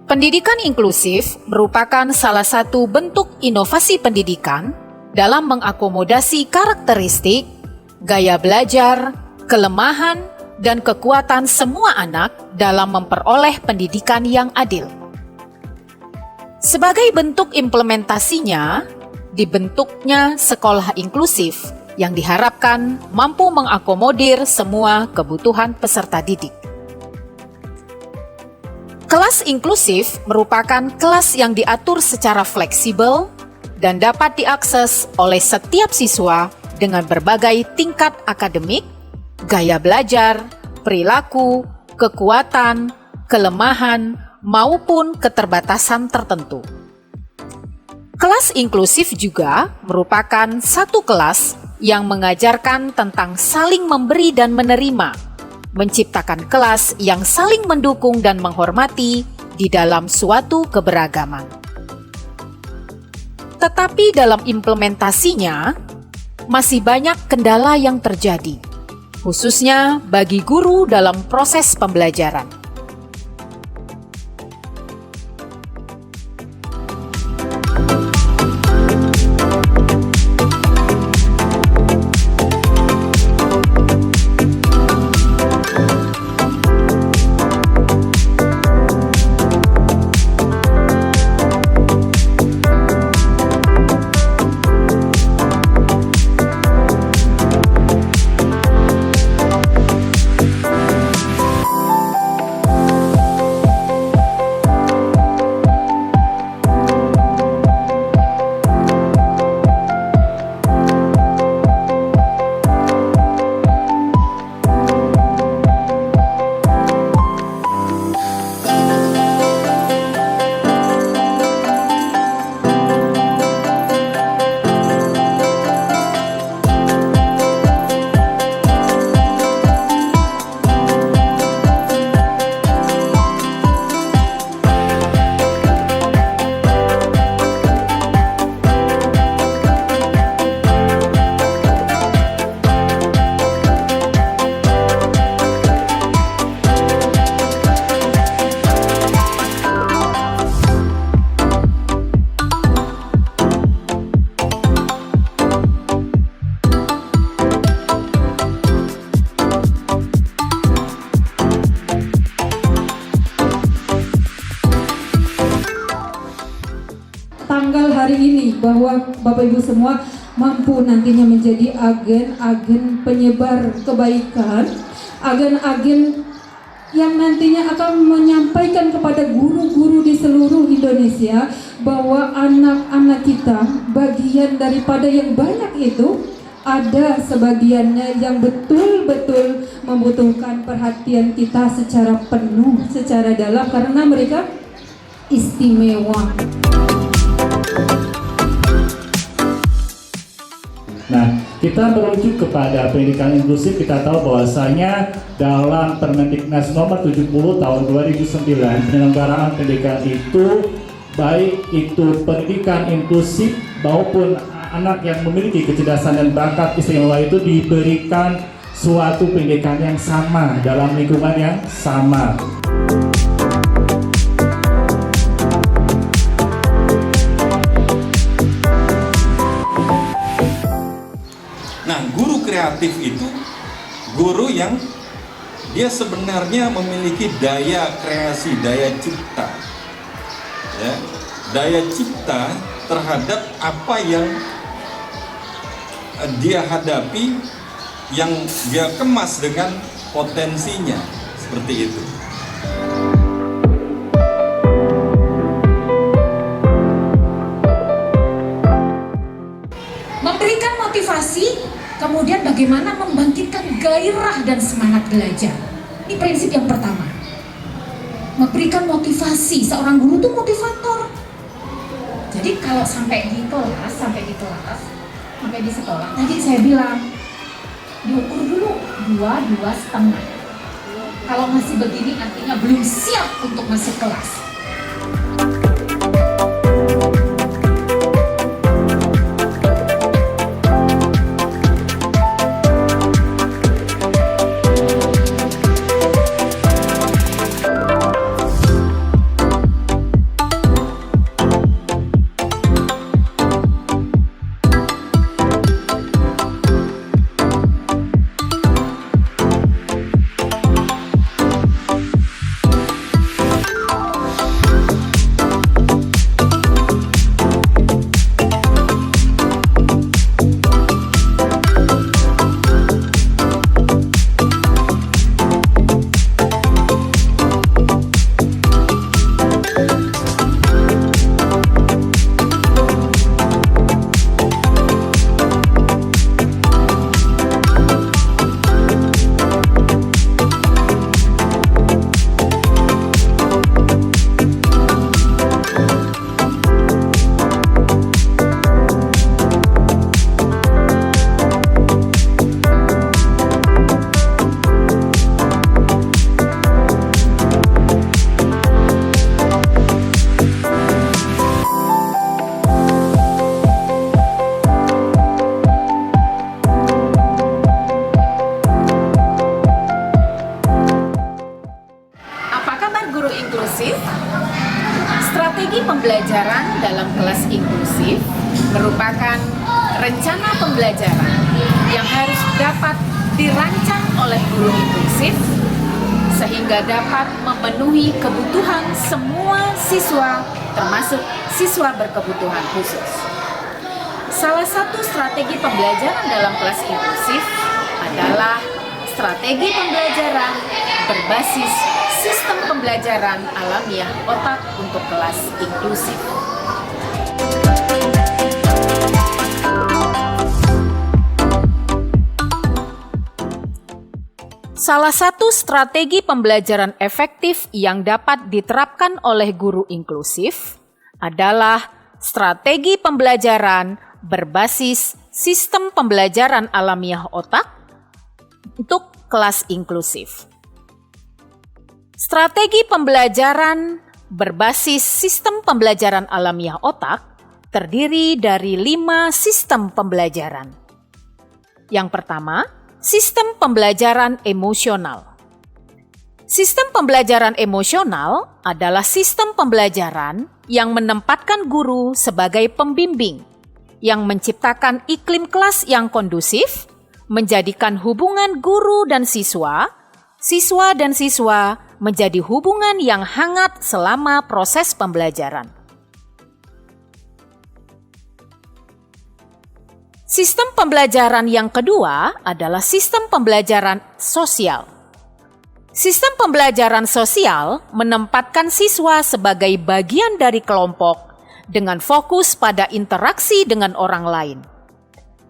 Pendidikan inklusif merupakan salah satu bentuk inovasi pendidikan dalam mengakomodasi karakteristik, gaya belajar, kelemahan, dan kekuatan semua anak dalam memperoleh pendidikan yang adil. Sebagai bentuk implementasinya, dibentuknya sekolah inklusif yang diharapkan mampu mengakomodir semua kebutuhan peserta didik. Kelas inklusif merupakan kelas yang diatur secara fleksibel dan dapat diakses oleh setiap siswa dengan berbagai tingkat akademik, gaya belajar, perilaku, kekuatan, kelemahan, maupun keterbatasan tertentu. Kelas inklusif juga merupakan satu kelas yang mengajarkan tentang saling memberi dan menerima, menciptakan kelas yang saling mendukung dan menghormati di dalam suatu keberagaman. Tetapi dalam implementasinya, masih banyak kendala yang terjadi, khususnya bagi guru dalam proses pembelajaran. Tanggal hari ini bahwa Bapak Ibu semua mampu nantinya menjadi agen-agen penyebar kebaikan, agen-agen yang nantinya akan menyampaikan kepada guru-guru di seluruh Indonesia bahwa anak-anak kita bagian daripada yang banyak itu, ada sebagiannya yang betul-betul membutuhkan perhatian kita secara penuh, secara dalam, karena mereka istimewa. Nah, kita merujuk kepada pendidikan inklusif. Kita tahu bahwasanya dalam Permendiknas nomor 70 tahun 2009, penyelenggaraan pendidikan itu, baik itu pendidikan inklusif maupun anak yang memiliki kecerdasan dan bakat istimewa itu diberikan suatu pendidikan yang sama dalam lingkungan yang sama. Nah, guru kreatif itu guru yang dia sebenarnya memiliki daya kreasi, daya cipta, ya, daya cipta terhadap apa yang dia hadapi, yang dia kemas dengan potensinya, seperti itu. Memberikan motivasi, kemudian bagaimana membangkitkan gairah dan semangat belajar. Ini prinsip yang pertama. Memberikan motivasi, seorang guru itu motivator. Jadi kalau sampai di sekolah, tadi saya bilang, diukur dulu 2,5. Kalau masih begini artinya belum siap untuk masuk kelas. guru inklusif, strategi pembelajaran dalam kelas inklusif merupakan rencana pembelajaran yang harus dapat dirancang oleh guru inklusif sehingga dapat memenuhi kebutuhan semua siswa, termasuk siswa berkebutuhan khusus. Salah satu strategi pembelajaran dalam kelas inklusif adalah strategi pembelajaran berbasis sistem pembelajaran alamiah otak untuk kelas inklusif. Salah satu strategi pembelajaran efektif yang dapat diterapkan oleh guru inklusif adalah strategi pembelajaran berbasis sistem pembelajaran alamiah otak untuk kelas inklusif. Strategi pembelajaran berbasis sistem pembelajaran alamiah otak terdiri dari 5 sistem pembelajaran. Yang pertama, sistem pembelajaran emosional. Sistem pembelajaran emosional adalah sistem pembelajaran yang menempatkan guru sebagai pembimbing, yang menciptakan iklim kelas yang kondusif, menjadikan hubungan guru dan siswa dan siswa menjadi hubungan yang hangat selama proses pembelajaran. Sistem pembelajaran yang kedua adalah sistem pembelajaran sosial. Sistem pembelajaran sosial menempatkan siswa sebagai bagian dari kelompok dengan fokus pada interaksi dengan orang lain.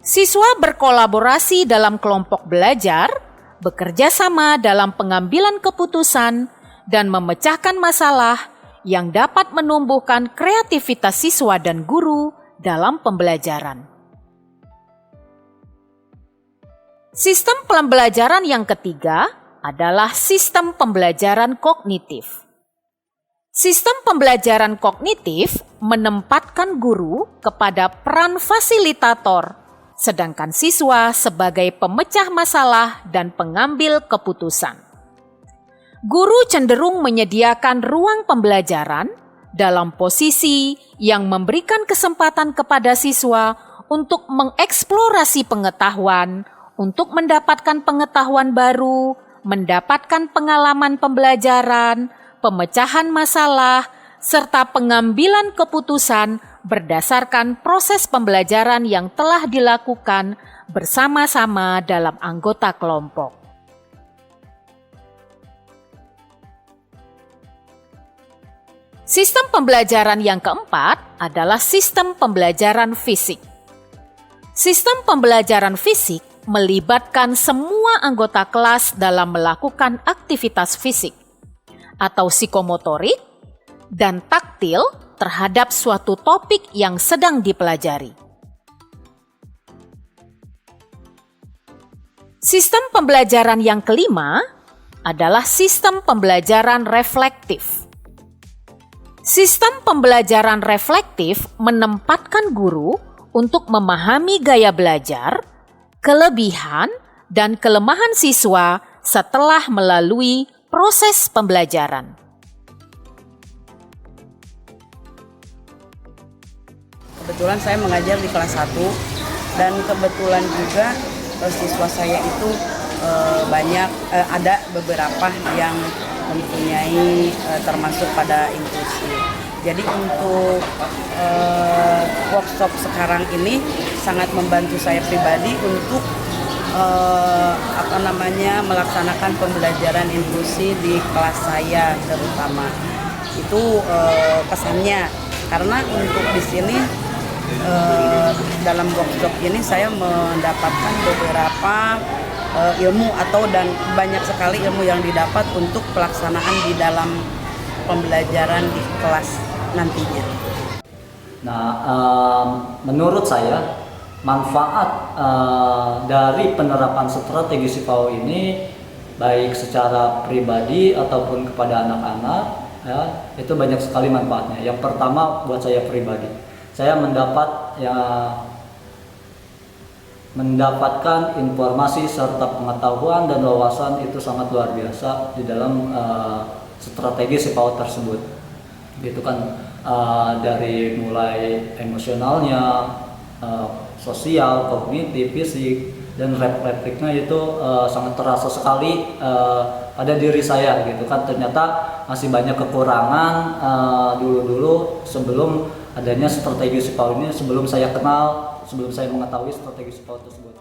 Siswa berkolaborasi dalam kelompok belajar, bekerja sama dalam pengambilan keputusan, dan memecahkan masalah yang dapat menumbuhkan kreativitas siswa dan guru dalam pembelajaran. Sistem pembelajaran yang ketiga adalah sistem pembelajaran kognitif. Sistem pembelajaran kognitif menempatkan guru kepada peran fasilitator, sedangkan siswa sebagai pemecah masalah dan pengambil keputusan. Guru cenderung menyediakan ruang pembelajaran dalam posisi yang memberikan kesempatan kepada siswa untuk mengeksplorasi pengetahuan, untuk mendapatkan pengetahuan baru, mendapatkan pengalaman pembelajaran, pemecahan masalah, serta pengambilan keputusan berdasarkan proses pembelajaran yang telah dilakukan bersama-sama dalam anggota kelompok. Sistem pembelajaran yang keempat adalah sistem pembelajaran fisik. Sistem pembelajaran fisik melibatkan semua anggota kelas dalam melakukan aktivitas fisik atau psikomotorik dan taktil terhadap suatu topik yang sedang dipelajari. Sistem pembelajaran yang kelima adalah sistem pembelajaran reflektif. Sistem pembelajaran reflektif menempatkan guru untuk memahami gaya belajar, kelebihan, dan kelemahan siswa setelah melalui proses pembelajaran. Kebetulan saya mengajar di kelas 1 dan kebetulan juga siswa saya itu ada beberapa yang mempunyai termasuk pada inklusi. Jadi untuk workshop sekarang ini sangat membantu saya pribadi untuk melaksanakan pembelajaran inklusi di kelas saya terutama. Itu pesannya, karena untuk di sini dalam workshop ini saya mendapatkan beberapa ilmu dan banyak sekali ilmu yang didapat untuk pelaksanaan di dalam pembelajaran di kelas nantinya. Nah, menurut saya manfaat dari penerapan strategi SIFAO ini baik secara pribadi ataupun kepada anak-anak ya, itu banyak sekali manfaatnya. Yang pertama buat saya pribadi, saya mendapatkan informasi serta pengetahuan dan wawasan itu sangat luar biasa di dalam strategi SIPAU tersebut. Gitu kan, dari mulai emosionalnya, sosial, kognitif, fisik, dan refleksnya itu sangat terasa sekali pada diri saya gitu kan. Ternyata masih banyak kekurangan dulu sebelum adanya strategi SIPAU ini, sebelum saya kenal, sebelum saya mengetahui strategi SIPAU tersebut.